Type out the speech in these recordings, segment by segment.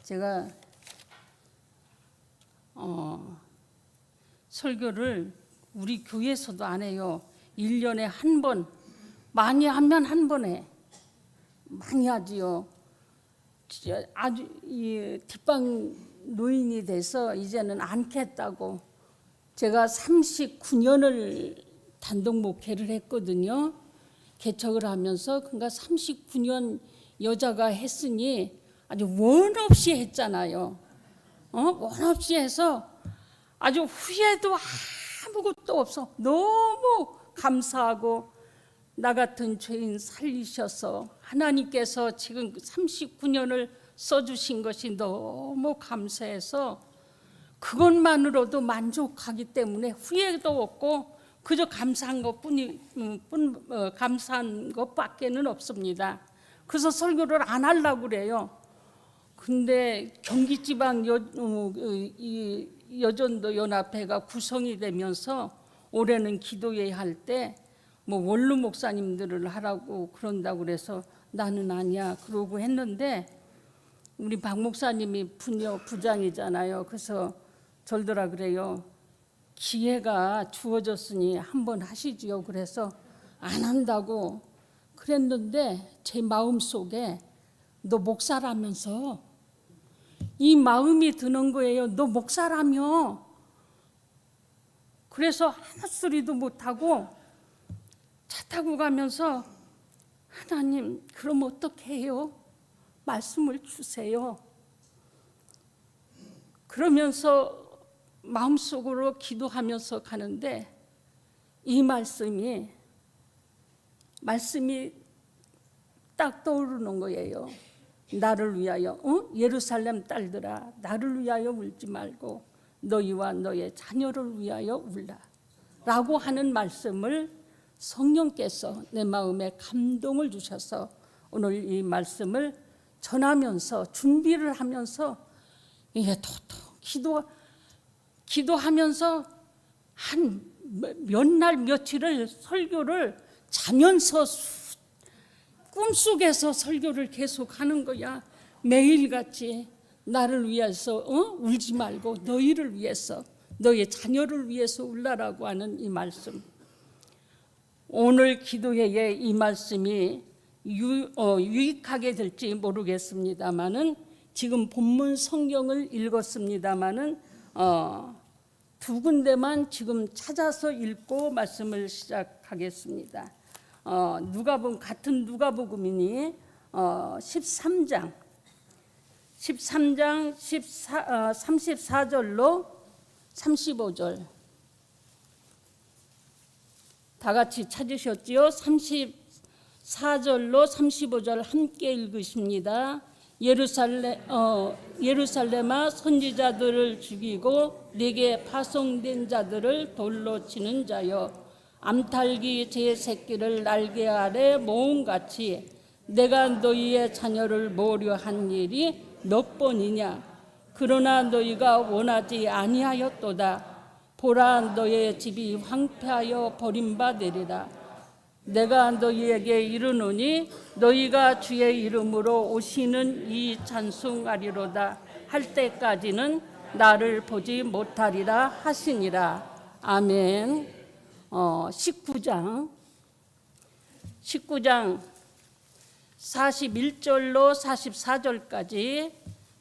제가 설교를 우리 교회에서도 안 해요. 1년에 한 번, 많이 하면 한 번에 많이 하지요. 아주 이 뒷방 노인이 돼서 이제는 않겠다고. 제가 39년을 단독 목회를 했거든요. 개척을 하면서. 그러니까 39년 여자가 했으니 아주 원 없이 했잖아요. 원 없이 해서 아주 후회도 아무것도 없어. 너무 감사하고 나 같은 죄인 살리셔서 하나님께서 지금 39년을 써주신 것이 너무 감사해서 그것만으로도 만족하기 때문에 후회도 없고 그저 감사한 감사한 것밖에는 없습니다. 그래서 설교를 안 하려고 그래요. 근데 경기지방 여전도 연합회가 구성이 되면서 올해는 기도회 할 때 뭐 원로 목사님들을 하라고 그런다고 그래서 나는 아니야 그러고 했는데 우리 박 목사님이 부장이잖아요. 그래서 절더라 그래요. 기회가 주어졌으니 한번 하시지요. 그래서 안 한다고 그랬는데 제 마음속에 너 목사라면서 이 마음이 드는 거예요. 너 목사라며. 그래서 아무 소리도 못하고 차 타고 가면서 하나님 그럼 어떻게 해요? 말씀을 주세요. 그러면서 마음속으로 기도하면서 가는데 이 말씀이 딱 떠오르는 거예요. 나를 위하여 예루살렘 딸들아 나를 위하여 울지 말고 너희와 너의 자녀를 위하여 울라 라고 하는 말씀을 성령께서 내 마음에 감동을 주셔서 오늘 이 말씀을 전하면서 준비를 하면서 이게 기도하면서 한 몇 날 며칠을 설교를 자면서 꿈속에서 설교를 계속 하는 거야. 매일같이 나를 위해서 울지 말고 너희를 위해서 너의 자녀를 위해서 울라라고 하는 이 말씀. 오늘 기도회에 이 말씀이 유익하게 될지 모르겠습니다마는 지금 본문 성경을 읽었습니다마는 두 군데만 지금 찾아서 읽고 말씀을 시작하겠습니다. 같은 누가복음이니 13장 34절로 35절 다 같이 찾으셨지요? 34절로 35절 함께 읽으십니다. 예루살렘아 선지자들을 죽이고 네게 파송된 자들을 돌로 치는 자여 암탉이 제 새끼를 날개 아래 모음같이 내가 너희의 자녀를 모으려 한 일이 몇 번이냐. 그러나 너희가 원하지 아니하였도다. 보라 너희의 집이 황폐하여 버림받으리라. 내가 너희에게 이르노니 너희가 주의 이름으로 오시는 이 찬송하리로다 할 때까지는 나를 보지 못하리라 하시니라. 아멘. 19장 41절로 44절까지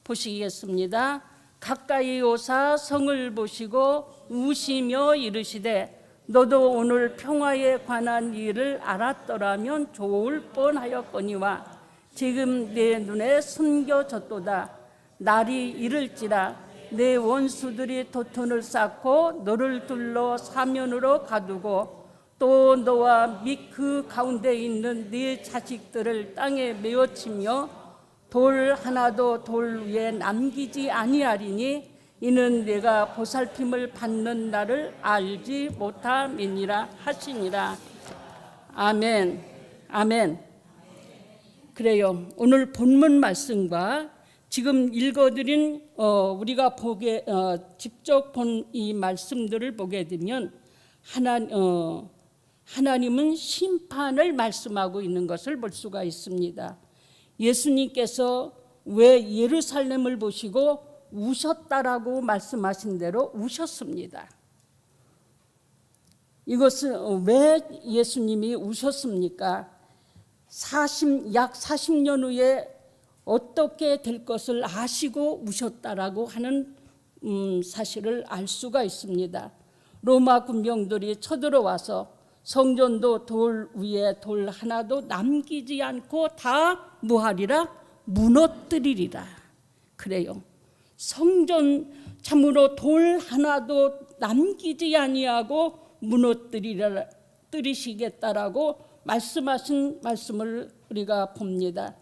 보시겠습니다. 가까이 오사 성을 보시고 우시며 이르시되 너도 오늘 평화에 관한 일을 알았더라면 좋을 뻔하였거니와 지금 내 눈에 숨겨졌도다. 날이 이를지라 내 원수들이 도톤을 쌓고 너를 둘러 사면으로 가두고 또 너와 및 그 가운데 있는 네 자식들을 땅에 메어치며 돌 하나도 돌 위에 남기지 아니하리니 이는 내가 보살핌을 받는 날을 알지 못함이니라 하시니라. 아멘. 아멘. 그래요. 오늘 본문 말씀과 지금 읽어드린 우리가 직접 본 이 말씀들을 보게 되면 하나님은 심판을 말씀하고 있는 것을 볼 수가 있습니다. 예수님께서 왜 예루살렘을 보시고 우셨다라고 말씀하신 대로 우셨습니다. 이것은 왜 예수님이 우셨습니까? 약 40년 후에 어떻게 될 것을 아시고 우셨다라고 하는 사실을 알 수가 있습니다. 로마 군병들이 쳐들어와서 성전도 돌 위에 돌 하나도 남기지 않고 다 무하리라 무너뜨리리라. 그래요. 성전 참으로 돌 하나도 남기지 아니하고 무너뜨리시겠다라고 말씀하신 말씀을 우리가 봅니다.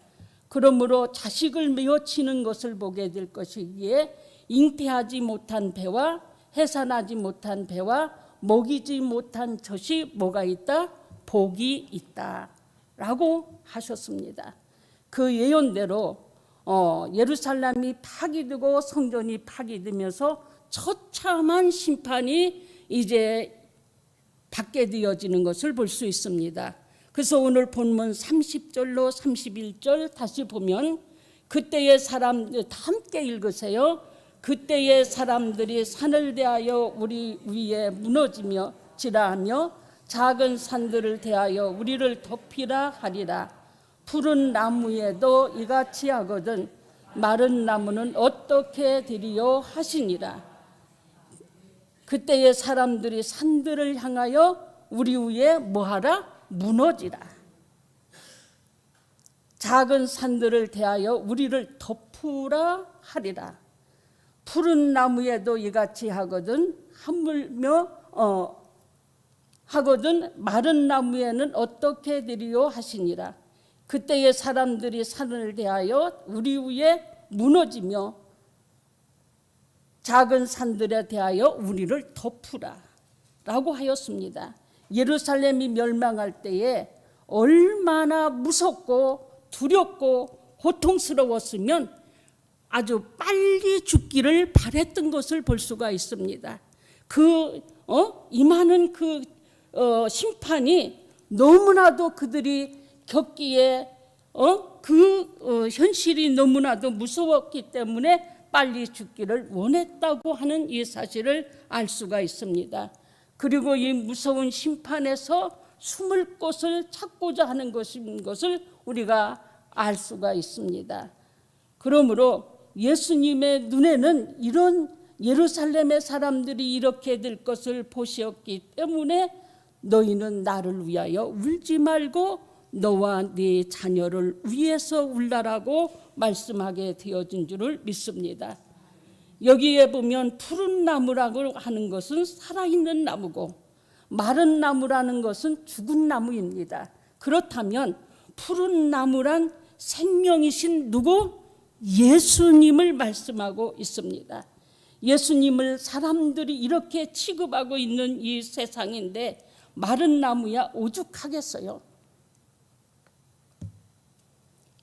그러므로 자식을 메어치는 것을 보게 될 것이기에 잉태하지 못한 배와 해산하지 못한 배와 먹이지 못한 젖이 뭐가 있다? 복이 있다 라고 하셨습니다. 그 예언대로 예루살렘이 파괴되고 성전이 파괴되면서 처참한 심판이 이제 받게 되어지는 것을 볼 수 있습니다. 그래서 오늘 본문 30절로 31절 다시 보면 그때의 사람들 다 함께 읽으세요. 그때의 사람들이 산을 대하여 우리 위에 무너지며 지라하며 작은 산들을 대하여 우리를 덮이라 하리라. 푸른 나무에도 이같이 하거든 마른 나무는 어떻게 되리요 하시니라. 그때의 사람들이 산들을 향하여 우리 위에 뭐하라? 무너지라. 작은 산들을 대하여 우리를 덮으라 하리라. 푸른 나무에도 이같이 하거든 하물며 하거든 마른 나무에는 어떻게 되리요 하시니라. 그때의 사람들이 산을 대하여 우리 위에 무너지며 작은 산들에 대하여 우리를 덮으라 라고 하였습니다. 예루살렘이 멸망할 때에 얼마나 무섭고 두렵고 고통스러웠으면 아주 빨리 죽기를 바랬던 것을 볼 수가 있습니다. 임하는 심판이 너무나도 그들이 겪기에 현실이 너무나도 무서웠기 때문에 빨리 죽기를 원했다고 하는 이 사실을 알 수가 있습니다. 그리고 이 무서운 심판에서 숨을 곳을 찾고자 하는 것을 우리가 알 수가 있습니다. 그러므로 예수님의 눈에는 이런 예루살렘의 사람들이 이렇게 될 것을 보셨기 때문에 너희는 나를 위하여 울지 말고 너와 네 자녀를 위해서 울라라고 말씀하게 되어진 줄을 믿습니다. 여기에 보면 푸른 나무라고 하는 것은 살아있는 나무고 마른 나무라는 것은 죽은 나무입니다. 그렇다면 푸른 나무란 생명이신 누구? 예수님을 말씀하고 있습니다. 예수님을 사람들이 이렇게 취급하고 있는 이 세상인데 마른 나무야 오죽하겠어요.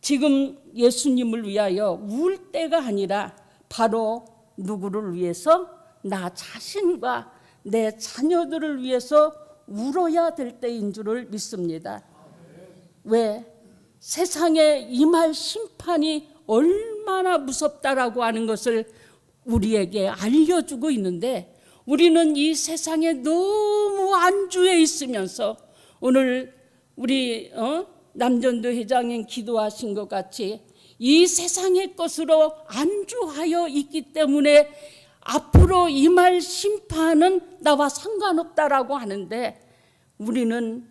지금 예수님을 위하여 울 때가 아니라 바로 누구를 위해서? 나 자신과 내 자녀들을 위해서 울어야 될 때인 줄을 믿습니다. 왜? 세상에 임할 심판이 얼마나 무섭다라고 하는 것을 우리에게 알려주고 있는데 우리는 이 세상에 너무 안주해 있으면서 오늘 우리 남전도 회장님 기도하신 것 같이 이 세상의 것으로 안주하여 있기 때문에 앞으로 임할 심판은 나와 상관없다라고 하는데 우리는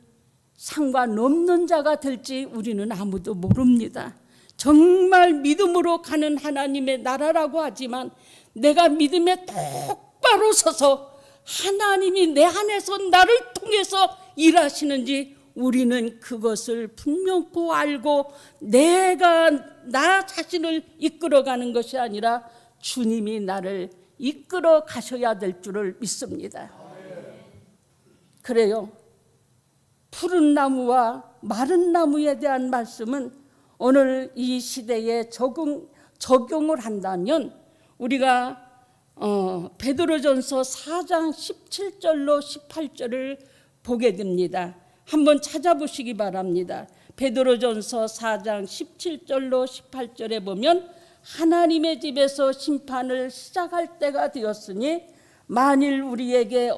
상관없는 자가 될지 우리는 아무도 모릅니다. 정말 믿음으로 가는 하나님의 나라라고 하지만 내가 믿음에 똑바로 서서 하나님이 내 안에서 나를 통해서 일하시는지 우리는 그것을 분명코 알고 내가 나 자신을 이끌어가는 것이 아니라 주님이 나를 이끌어 가셔야 될 줄을 믿습니다. 그래요. 푸른 나무와 마른 나무에 대한 말씀은 오늘 이 시대에 적용을 한다면 우리가 베드로전서 4장 17절로 18절을 보게 됩니다. 한번 찾아보시기 바랍니다. 베드로전서 4장 17절로 18절에 보면 하나님의 집에서 심판을 시작할 때가 되었으니 만일 우리에게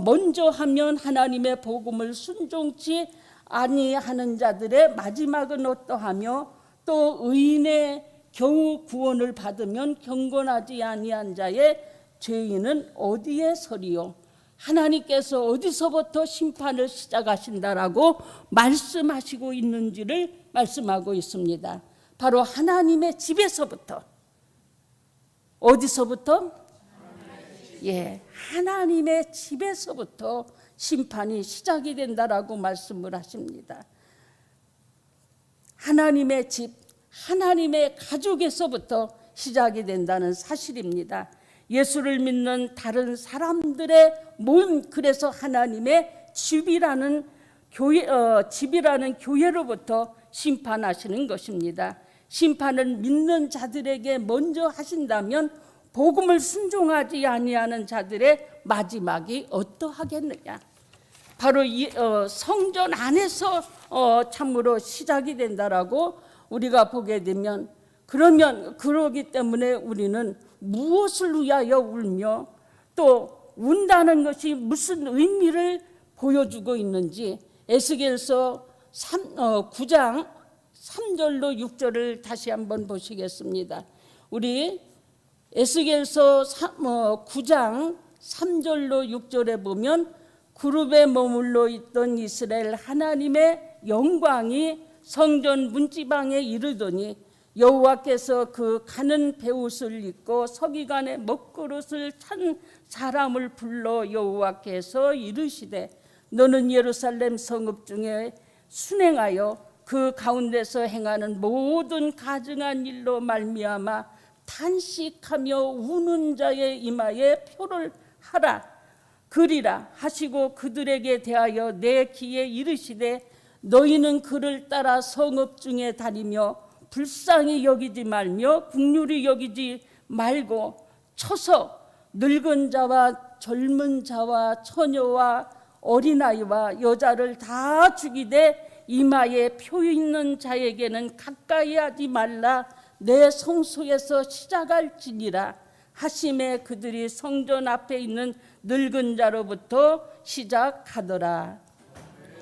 먼저 하면 하나님의 복음을 순종치 아니하는 자들의 마지막은 어떠하며 또 의인의 겨우 구원을 받으면 경건하지 아니한 자의 죄인은 어디에 서리요. 하나님께서 어디서부터 심판을 시작하신다라고 말씀하시고 있는지를 말씀하고 있습니다. 바로 하나님의 집에서부터. 어디서부터? 예, 하나님의 집에서부터 심판이 시작이 된다라고 말씀을 하십니다. 하나님의 집, 하나님의 가족에서부터 시작이 된다는 사실입니다. 예수를 믿는 다른 사람들의 모임, 그래서 하나님의 집이라는 교회로부터 심판하시는 것입니다. 심판을 믿는 자들에게 먼저 하신다면 복음을 순종하지 아니하는 자들의 마지막이 어떠하겠느냐. 바로 이 성전 안에서 참으로 시작이 된다라고 우리가 보게 되면, 그러기 때문에 우리는 무엇을 위하여 울며 또 운다는 것이 무슨 의미를 보여주고 있는지 에스겔서 9장 3절로 6절을 다시 한번 보시겠습니다. 우리 에스겔서 9장 3절로 6절에 보면 그룹에 머물러 있던 이스라엘 하나님의 영광이 성전 문지방에 이르더니 여호와께서 그 가는 베옷을 입고 서기관의 먹그릇을 찬 사람을 불러 여호와께서 이르시되 너는 예루살렘 성읍 중에 순행하여 그 가운데서 행하는 모든 가증한 일로 말미암아 탄식하며 우는 자의 이마에 표를 하라 그리라 하시고 그들에게 대하여 내 귀에 이르시되 너희는 그를 따라 성읍 중에 다니며 불쌍히 여기지 말며 긍휼히 여기지 말고 쳐서 늙은 자와 젊은 자와 처녀와 어린아이와 여자를 다 죽이되 이마에 표 있는 자에게는 가까이 하지 말라 내 성소에서 시작할지니라 하심에 그들이 성전 앞에 있는 늙은 자로부터 시작하더라.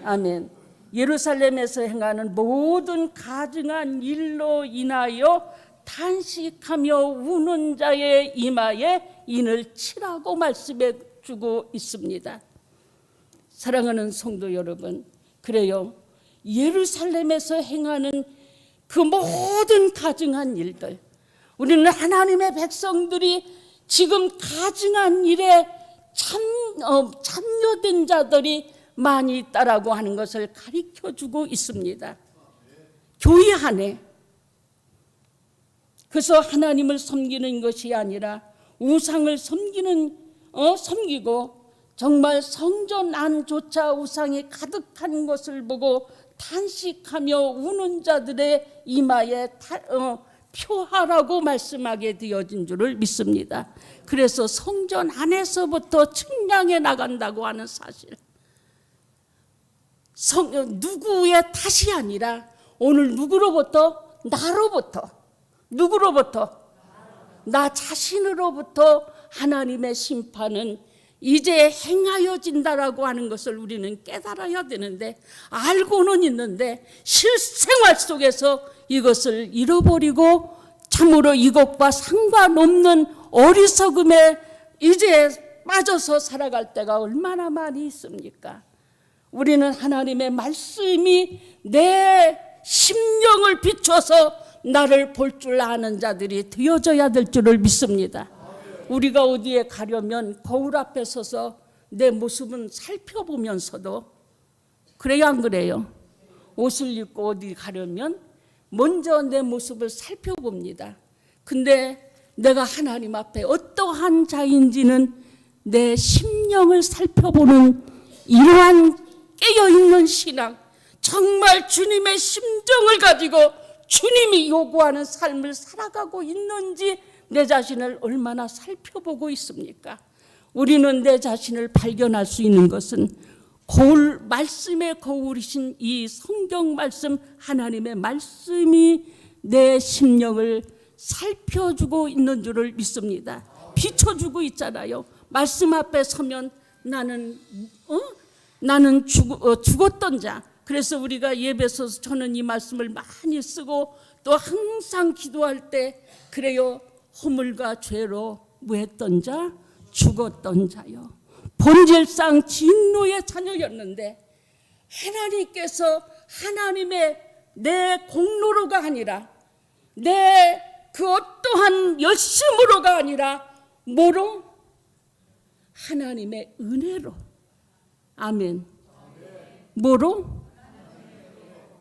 아멘. 예루살렘에서 행하는 모든 가증한 일로 인하여 탄식하며 우는 자의 이마에 인을 치라고 말씀해 주고 있습니다. 사랑하는 성도 여러분, 그래요. 예루살렘에서 행하는 그 모든 가증한 일들, 우리는 하나님의 백성들이 지금 가증한 일에 참여된 자들이 많이 있다라고 하는 것을 가르쳐주고 있습니다. 교회 안에. 그래서 하나님을 섬기는 것이 아니라 우상을 섬기고 정말 성전 안조차 우상이 가득한 것을 보고 탄식하며 우는 자들의 이마에 표하라고 말씀하게 되어진 줄을 믿습니다. 그래서 성전 안에서부터 측량해 나간다고 하는 사실, 누구의 탓이 아니라 오늘 누구로부터? 누구로부터? 나 자신으로부터 하나님의 심판은 이제 행하여진다라고 하는 것을 우리는 깨달아야 되는데, 알고는 있는데 실생활 속에서 이것을 잃어버리고 참으로 이것과 상관없는 어리석음에 이제 빠져서 살아갈 때가 얼마나 많이 있습니까? 우리는 하나님의 말씀이 내 심령을 비춰서 나를 볼 줄 아는 자들이 되어져야 될 줄을 믿습니다. 우리가 어디에 가려면 거울 앞에 서서 내 모습은 살펴보면서도, 그래요 안 그래요? 옷을 입고 어디 가려면 먼저 내 모습을 살펴봅니다. 근데 내가 하나님 앞에 어떠한 자인지는 내 심령을 살펴보는 이러한 깨어있는 신앙, 정말 주님의 심정을 가지고 주님이 요구하는 삶을 살아가고 있는지 내 자신을 얼마나 살펴보고 있습니까? 우리는 내 자신을 발견할 수 있는 것은 거울, 말씀의 거울이신 이 성경 말씀, 하나님의 말씀이 내 심령을 살펴주고 있는 줄을 믿습니다. 비춰주고 있잖아요. 말씀 앞에 서면 나는 죽었던 자. 그래서 우리가 예배서서 저는 이 말씀을 많이 쓰고 또 항상 기도할 때 그래요. 허물과 죄로 무했던 자, 죽었던 자요. 본질상 진노의 자녀였는데 하나님께서 하나님의 내 공로로가 아니라 내 그 어떠한 열심으로가 아니라 뭐로? 하나님의 은혜로. 아멘. 뭐로?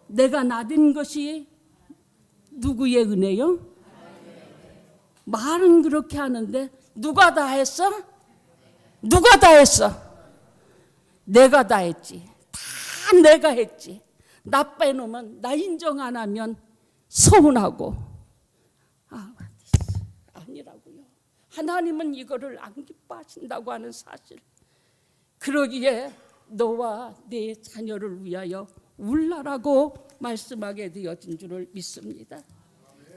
내가 나된 것이 누구의 은혜요? 말은 그렇게 하는데 누가 다 했어? 누가 다 했어? 내가 다 했지. 다 내가 했지. 나 빼놓으면, 나 인정 안 하면 서운하고. 아니라고요. 하나님은 이거를 안 기뻐하신다고 하는 사실. 그러기에 너와 내 자녀를 위하여 울라라고 말씀하게 되어진 줄을 믿습니다.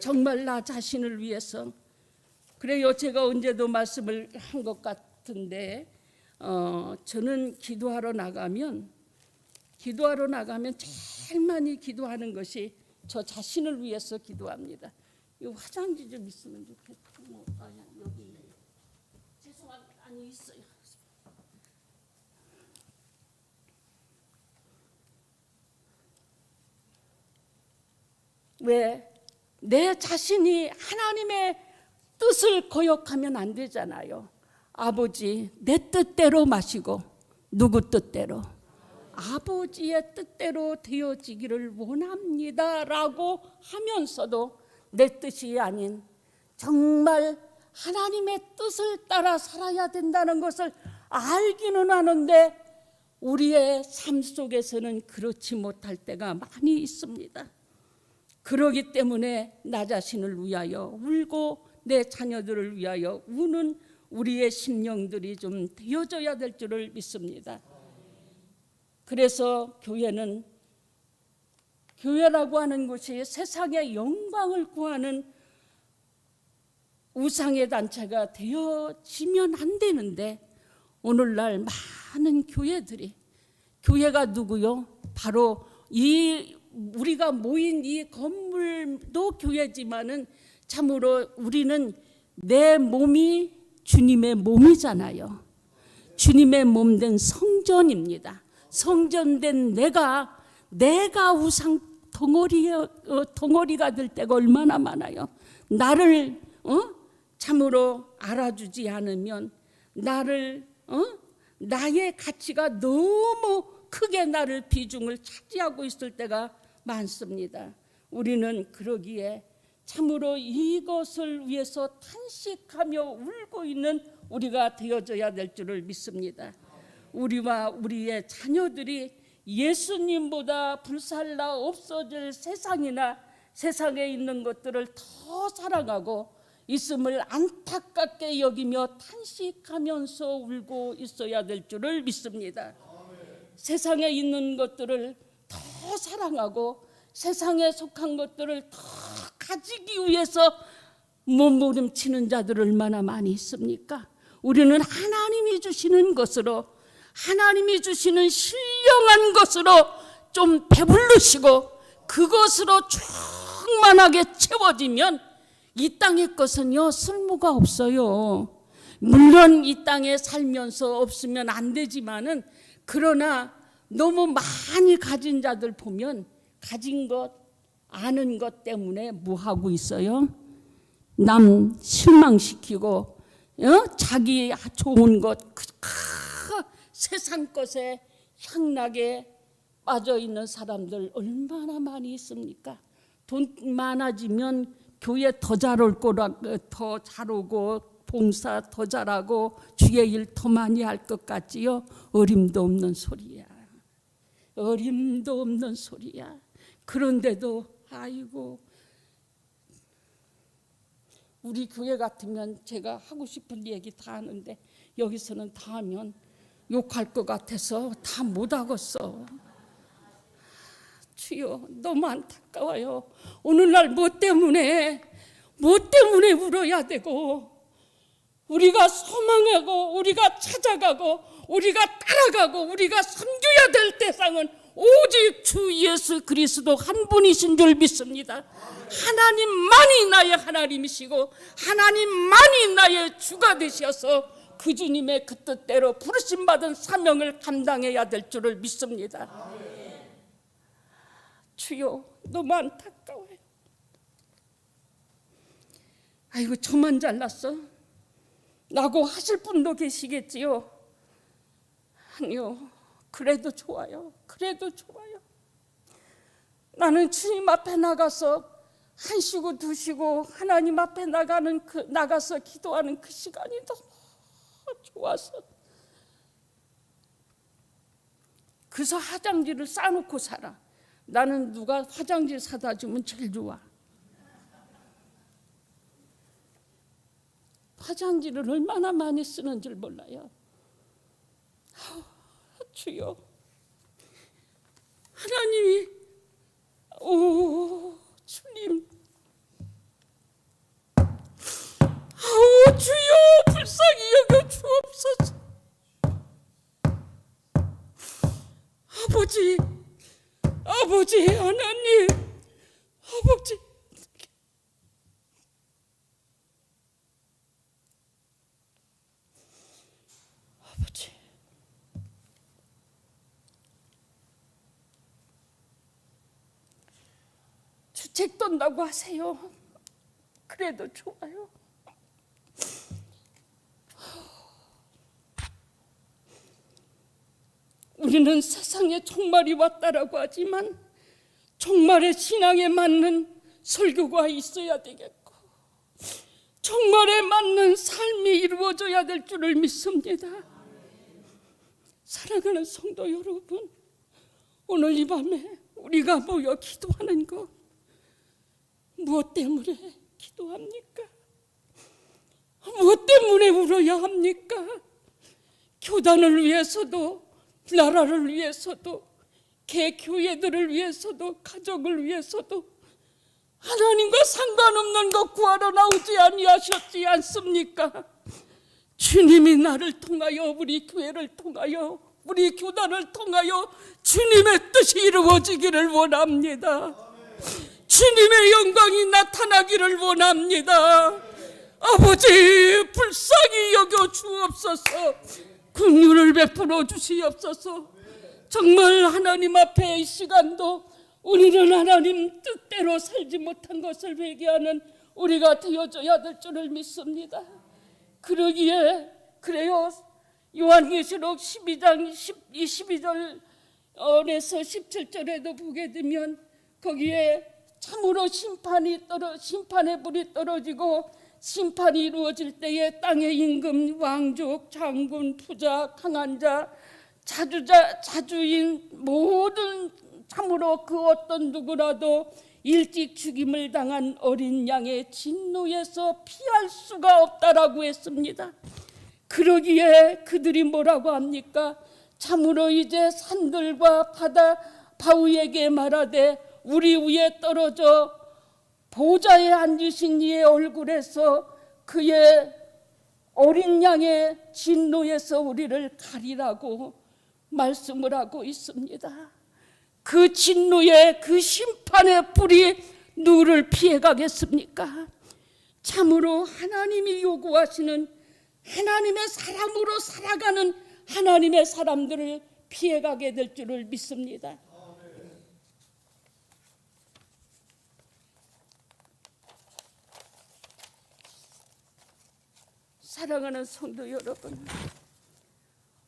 정말 나 자신을 위해서. 그래요. 제가 언제도 말씀을 한 것 같은데 저는 기도하러 나가면 제일 많이 기도하는 것이 저 자신을 위해서 기도합니다. 이 화장지 좀 있으면 좋겠다. 여기 있네요. 죄송합니다. 아니 있어요. 왜? 내 자신이 하나님의 뜻을 거역하면 안 되잖아요. 아버지, 내 뜻대로 마시고 누구 뜻대로? 아버지의 뜻대로 되어지기를 원합니다 라고 하면서도 내 뜻이 아닌 정말 하나님의 뜻을 따라 살아야 된다는 것을 알기는 하는데 우리의 삶 속에서는 그렇지 못할 때가 많이 있습니다. 그러기 때문에 나 자신을 위하여 울고 내 자녀들을 위하여 우는 우리의 심령들이 좀 되어져야 될 줄을 믿습니다. 그래서 교회라고 하는 것이 세상의 영광을 구하는 우상의 단체가 되어지면 안 되는데 오늘날 많은 교회가 누구요? 바로 우리가 모인 이 건물도 교회지만은 참으로 우리는 내 몸이 주님의 몸이잖아요. 주님의 몸된 성전입니다. 성전된 내가 우상 덩어리가 될 때가 얼마나 많아요. 나를 참으로 알아주지 않으면 나의 가치가 너무 크게 나를 비중을 차지하고 있을 때가 많습니다. 우리는 그러기에 참으로 이것을 위해서 탄식하며 울고 있는 우리가 되어져야 될 줄을 믿습니다. 우리와 우리의 자녀들이 예수님보다 불살라 없어질 세상이나 세상에 있는 것들을 더 사랑하고 있음을 안타깝게 여기며 탄식하면서 울고 있어야 될 줄을 믿습니다. 세상에 있는 것들을 더 사랑하고 세상에 속한 것들을 더 가지기 위해서 몸부림치는 자들 얼마나 많이 있습니까? 우리는 하나님이 주시는 것으로, 하나님이 주시는 신령한 것으로 좀 배부르시고 그것으로 충만하게 채워지면 이 땅의 것은요 쓸모가 없어요. 물론 이 땅에 살면서 없으면 안 되지만은 그러나 너무 많이 가진 자들 보면 가진 것, 아는 것 때문에 뭐 하고 있어요? 남 실망시키고 자기 좋은 것 세상 것에 향락에 빠져 있는 사람들 얼마나 많이 있습니까? 돈 많아지면 교회 더 잘 올 거라, 더 잘 오고 봉사 더 잘하고 주의 일 더 많이 할 것 같지요? 어림도 없는 소리야. 어림도 없는 소리야. 그런데도 아이고 우리 교회 같으면 제가 하고 싶은 얘기 다 하는데 여기서는 다 하면 욕할 것 같아서 다 못하겠어. 주여 너무 안타까워요. 오늘날 뭐 때문에 무엇 때문에 울어야 되고, 우리가 소망하고 우리가 찾아가고 우리가 따라가고 우리가 섬겨야 될 대상은 오직 주 예수 그리스도 한 분이신 줄 믿습니다. 하나님만이 나의 하나님이시고 하나님만이 나의 주가 되셔서 그 주님의 그 뜻대로 부르심받은 사명을 감당해야 될 줄을 믿습니다. 주여, 너무 안타까워요. 아이고, 저만 잘났어? 라고 하실 분도 계시겠지요. 아니요, 그래도 좋아요. 그래도 좋아요. 나는 주님 앞에 나가서 한시고 두시고 하나님 앞에 나가서 기도하는 그 시간이 너무 좋아서, 그래서 화장지를 싸놓고 살아. 나는 누가 화장지 사다 주면 제일 좋아. 화장지를 얼마나 많이 쓰는 줄 몰라요. 주여, 하나님이, 오 주님, 주여 불쌍히 여겨 주옵소서. 아버지 하나님, 아버지, 주책 떤다고 하세요. 그래도 좋아요. 우리는 세상에 종말이 왔다라고 하지만 종말의 신앙에 맞는 설교가 있어야 되겠고 종말에 맞는 삶이 이루어져야 될 줄을 믿습니다. 사랑하는 성도 여러분, 오늘 이 밤에 우리가 모여 기도하는 것, 무엇 때문에 기도합니까? 무엇 때문에 울어야 합니까? 교단을 위해서도, 나라를 위해서도, 개교회들을 위해서도, 가족을 위해서도 하나님과 상관없는 것 구하러 나오지 아니하셨지 않습니까? 주님이 나를 통하여, 우리 교회를 통하여, 우리 교단을 통하여 주님의 뜻이 이루어지기를 원합니다. 주님의 영광이 나타나기를 원합니다. 아버지, 불쌍히 여겨 주옵소서. 긍휼을 베풀어 주시옵소서. 정말 하나님 앞에 이 시간도 우리는 하나님 뜻대로 살지 못한 것을 회개하는 우리가 되어져야 될 줄을 믿습니다. 그러기에, 그래요, 요한계시록 12장 22절에서 17절에도 보게 되면 거기에 참으로 심판의 불이 떨어지고 심판이 이루어질 때에 땅의 임금, 왕족, 장군, 부자, 강한 자, 자주인 모든, 참으로 그 어떤 누구라도 일찍 죽임을 당한 어린 양의 진노에서 피할 수가 없다라고 했습니다. 그러기에 그들이 뭐라고 합니까? 참으로 이제 산들과 바위에게 말하되 우리 위에 떨어져 보좌에 앉으신 이의 얼굴에서 그의 어린 양의 진노에서 우리를 가리라고 말씀을 하고 있습니다. 그 진노의, 그 심판의 불이 누구를 피해가겠습니까? 참으로 하나님이 요구하시는, 하나님의 사람으로 살아가는 하나님의 사람들을 피해가게 될 줄을 믿습니다. 사랑하는 성도 여러분,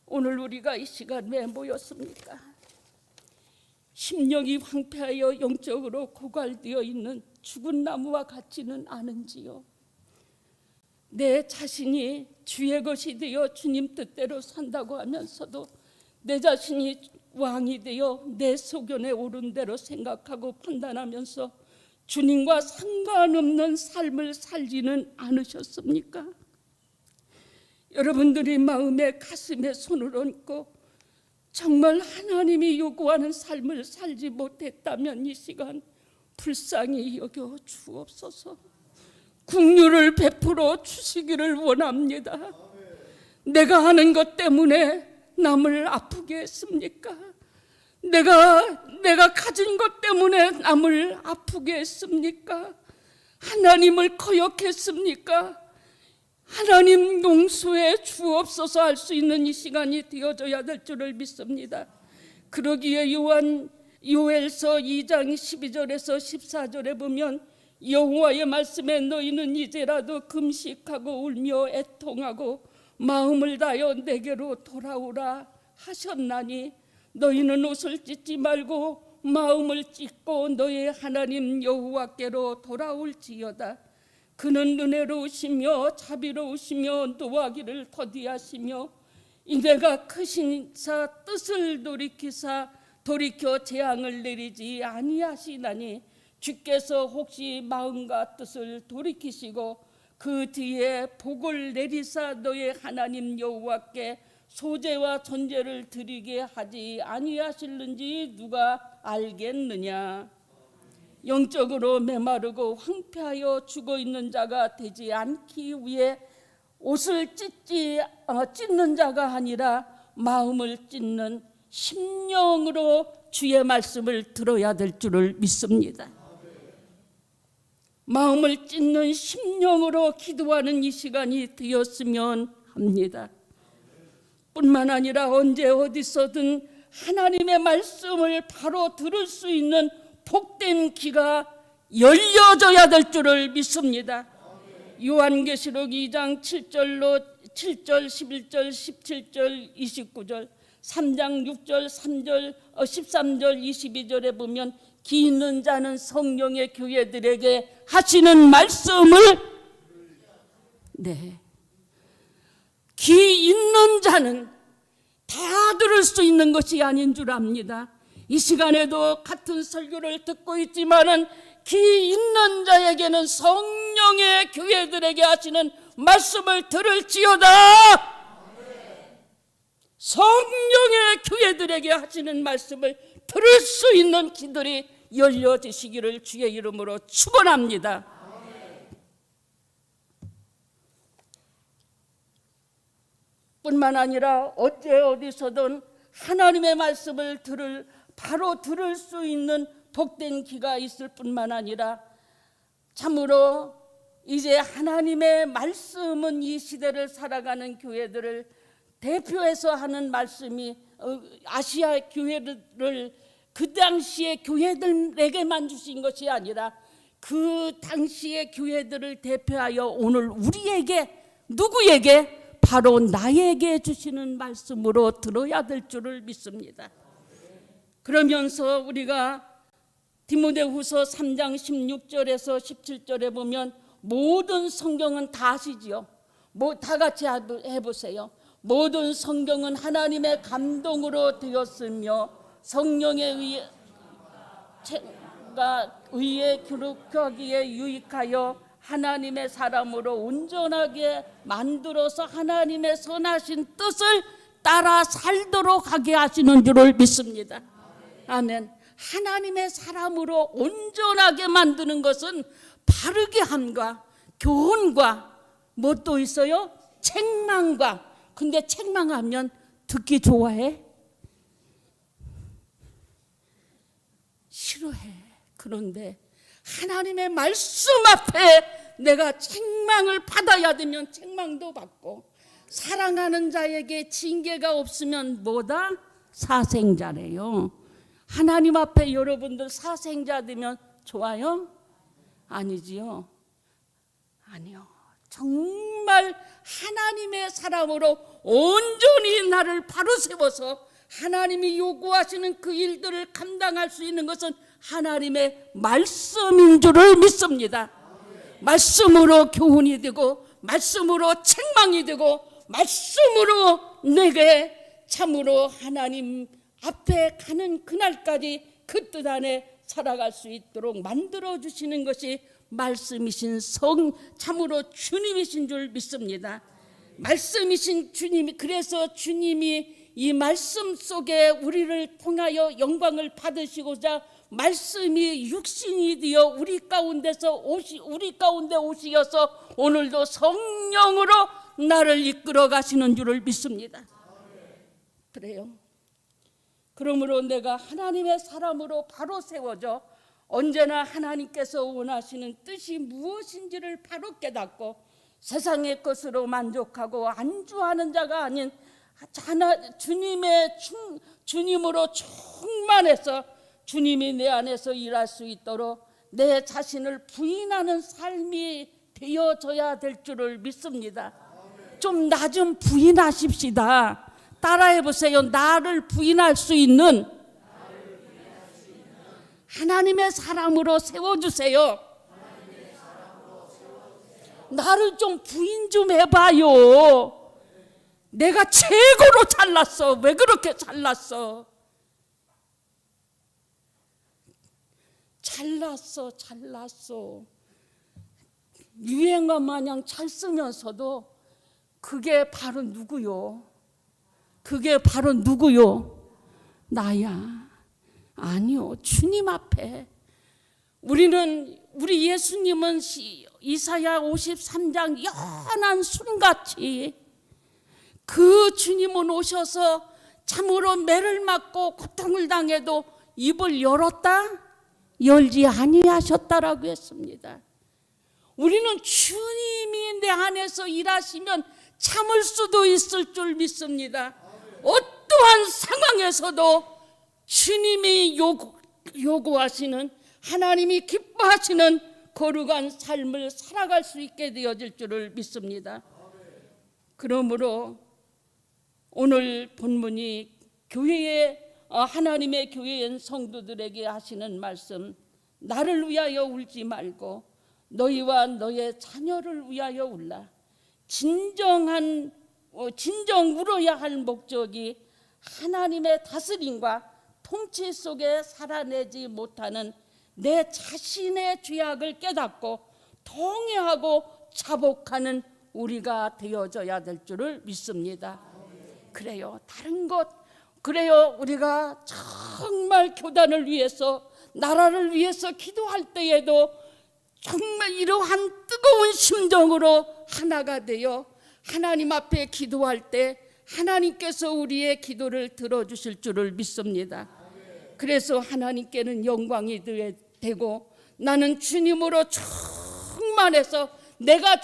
오늘 우리가 이 시간 왜 모였습니까? 심령이 황폐하여 영적으로 고갈되어 있는 죽은 나무와 같지는 않은지요? 내 자신이 주의 것이 되어 주님 뜻대로 산다고 하면서도 내 자신이 왕이 되어 내 소견에 옳은 대로 생각하고 판단하면서 주님과 상관없는 삶을 살지는 않으셨습니까? 여러분들이 마음에, 가슴에 손을 얹고 정말 하나님이 요구하는 삶을 살지 못했다면 이 시간 불쌍히 여겨 주옵소서. 긍휼을 베풀어 주시기를 원합니다. 내가 하는 것 때문에 남을 아프게 했습니까? 내가 가진 것 때문에 남을 아프게 했습니까? 하나님을 거역했습니까? 하나님 용서해 주옵소서 할 수 있는 이 시간이 되어져야 될 줄을 믿습니다. 그러기에 요엘서 2장 12절에서 14절에 보면 여호와의 말씀에 너희는 이제라도 금식하고 울며 애통하고 마음을 다하여 내게로 돌아오라 하셨나니 너희는 옷을 찢지 말고 마음을 찢고 너희 하나님 여호와께로 돌아올지어다. 그는 은혜로우시며 자비로우시며 노하기를 더디하시며 인내가 크시사 뜻을 돌이켜 재앙을 내리지 아니하시나니 주께서 혹시 마음과 뜻을 돌이키시고 그 뒤에 복을 내리사 너의 하나님 여호와께 소제와 전제를 드리게 하지 아니하실는지 누가 알겠느냐. 영적으로 메마르고 황폐하여 죽어있는 자가 되지 않기 위해 옷을 찢는 자가 아니라 마음을 찢는 심령으로 주의 말씀을 들어야 될 줄을 믿습니다. 마음을 찢는 심령으로 기도하는 이 시간이 되었으면 합니다. 뿐만 아니라 언제 어디서든 하나님의 말씀을 바로 들을 수 있는 복된 귀가 열려져야 될 줄을 믿습니다. 요한계시록 2장 7절, 11절, 17절, 29절, 3장 6절, 3절, 13절, 22절에 보면 기 있는 자는 성령의 교회들에게 하시는 말씀을 기 있는 자는 다 들을 수 있는 것이 아닌 줄 압니다. 이 시간에도 같은 설교를 듣고 있지만은 기 있는 자에게는 성령의 교회들에게 하시는 말씀을 들을지어다. 성령의 교회들에게 하시는 말씀을 들을 수 있는 귀들이 열려지시기를 주의 이름으로 축원합니다. 뿐만 아니라 어째 어디서든 하나님의 말씀을 바로 들을 수 있는 복된 귀가 있을 뿐만 아니라 참으로 이제 하나님의 말씀은 이 시대를 살아가는 교회들을 대표해서 하는 말씀이 아시아 교회를 그 당시의 교회들에게만 주신 것이 아니라 그 당시의 교회들을 대표하여 오늘 우리에게 누구에게 바로 나에게 주시는 말씀으로 들어야 될 줄을 믿습니다. 그러면서 우리가 디모데후서 3장 16절에서 17절에 보면 모든 성경은 다 아시지요. 다 같이 해보세요. 모든 성경은 하나님의 감동으로 되었으며 성령에 의해 기록하기에 유익하여 하나님의 사람으로 온전하게 만들어서 하나님의 선하신 뜻을 따라 살도록 하게 하시는 줄을 믿습니다. 아멘. 하나님의 사람으로 온전하게 만드는 것은 바르게 함과 교훈과 뭣도 있어요? 책망과. 근데 책망하면 듣기 좋아해? 싫어해. 그런데 하나님의 말씀 앞에 내가 책망을 받아야 되면 책망도 받고, 사랑하는 자에게 징계가 없으면 뭐다? 사생자래요. 하나님 앞에 여러분들 사생자 되면 좋아요? 아니지요. 아니요. 정말 하나님의 사람으로 온전히 나를 바로 세워서 하나님이 요구하시는 그 일들을 감당할 수 있는 것은 하나님의 말씀인 줄을 믿습니다. 말씀으로 교훈이 되고 말씀으로 책망이 되고 말씀으로 내게 참으로 하나님 앞에 가는 그날까지 그 뜻 안에 살아갈 수 있도록 만들어주시는 것이 말씀이신 참으로 주님이신 줄 믿습니다. 말씀이신 주님이, 그래서 주님이 이 말씀 속에 우리를 통하여 영광을 받으시고자 말씀이 육신이 되어 우리 가운데 오시어서 오늘도 성령으로 나를 이끌어 가시는 줄을 믿습니다. 그래요. 그러므로 내가 하나님의 사람으로 바로 세워져 언제나 하나님께서 원하시는 뜻이 무엇인지를 바로 깨닫고 세상의 것으로 만족하고 안주하는 자가 아닌 주님으로 충만해서 주님이 내 안에서 일할 수 있도록 내 자신을 부인하는 삶이 되어져야 될 줄을 믿습니다. 좀 나 좀 부인하십시다. 따라해 보세요. 나를 부인할 수 있는 하나님의 사람으로 세워주세요. 나를 좀 부인 좀 해봐요. 내가 최고로 잘났어. 왜 그렇게 잘났어? 잘났어. 유행어 마냥 잘 쓰면서도 그게 바로 누구요? 나야. 아니요. 주님 앞에 우리 예수님은 이사야 53장 연한 순같이 그 주님은 오셔서 참으로 매를 맞고 고통을 당해도 입을 열지 아니하셨다라고 했습니다. 우리는 주님이 내 안에서 일하시면 참을 수도 있을 줄 믿습니다. 어떠한 상황에서도 주님이 요구하시는, 하나님이 기뻐하시는 거룩한 삶을 살아갈 수 있게 되어질 줄을 믿습니다. 그러므로 오늘 본문이 하나님의 교회인 성도들에게 하시는 말씀, 나를 위하여 울지 말고 너희와 너의 자녀를 위하여 울라. 진정 울어야 할 목적이 하나님의 다스림과 통치 속에 살아내지 못하는 내 자신의 죄악을 깨닫고 통회하고 자복하는 우리가 되어져야 될 줄을 믿습니다. 그래요. 우리가 정말 교단을 위해서, 나라를 위해서 기도할 때에도 정말 이러한 뜨거운 심정으로 하나가 되어 하나님 앞에 기도할 때 하나님께서 우리의 기도를 들어주실 줄을 믿습니다. 그래서 하나님께는 영광이 되고 나는 주님으로 충만해서 내가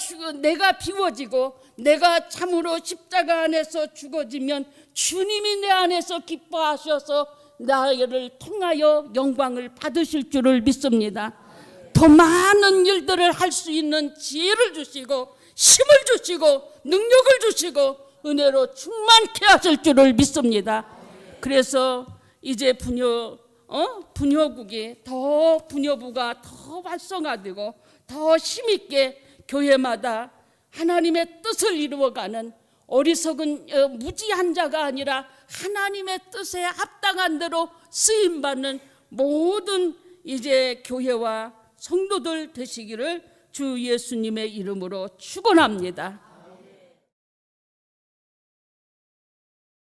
비워지고 내가 참으로 십자가 안에서 죽어지면 주님이 내 안에서 기뻐하셔서 나를 통하여 영광을 받으실 줄을 믿습니다. 더 많은 일들을 할 수 있는 지혜를 주시고 힘을 주시고 능력을 주시고 은혜로 충만케 하실 줄을 믿습니다. 그래서 이제 분여부가 더 활성화되고 더 힘있게 교회마다 하나님의 뜻을 이루어가는 어리석은 무지한 자가 아니라 하나님의 뜻에 합당한 대로 쓰임받는 모든 이제 교회와 성도들 되시기를 주 예수님의 이름으로 축원합니다.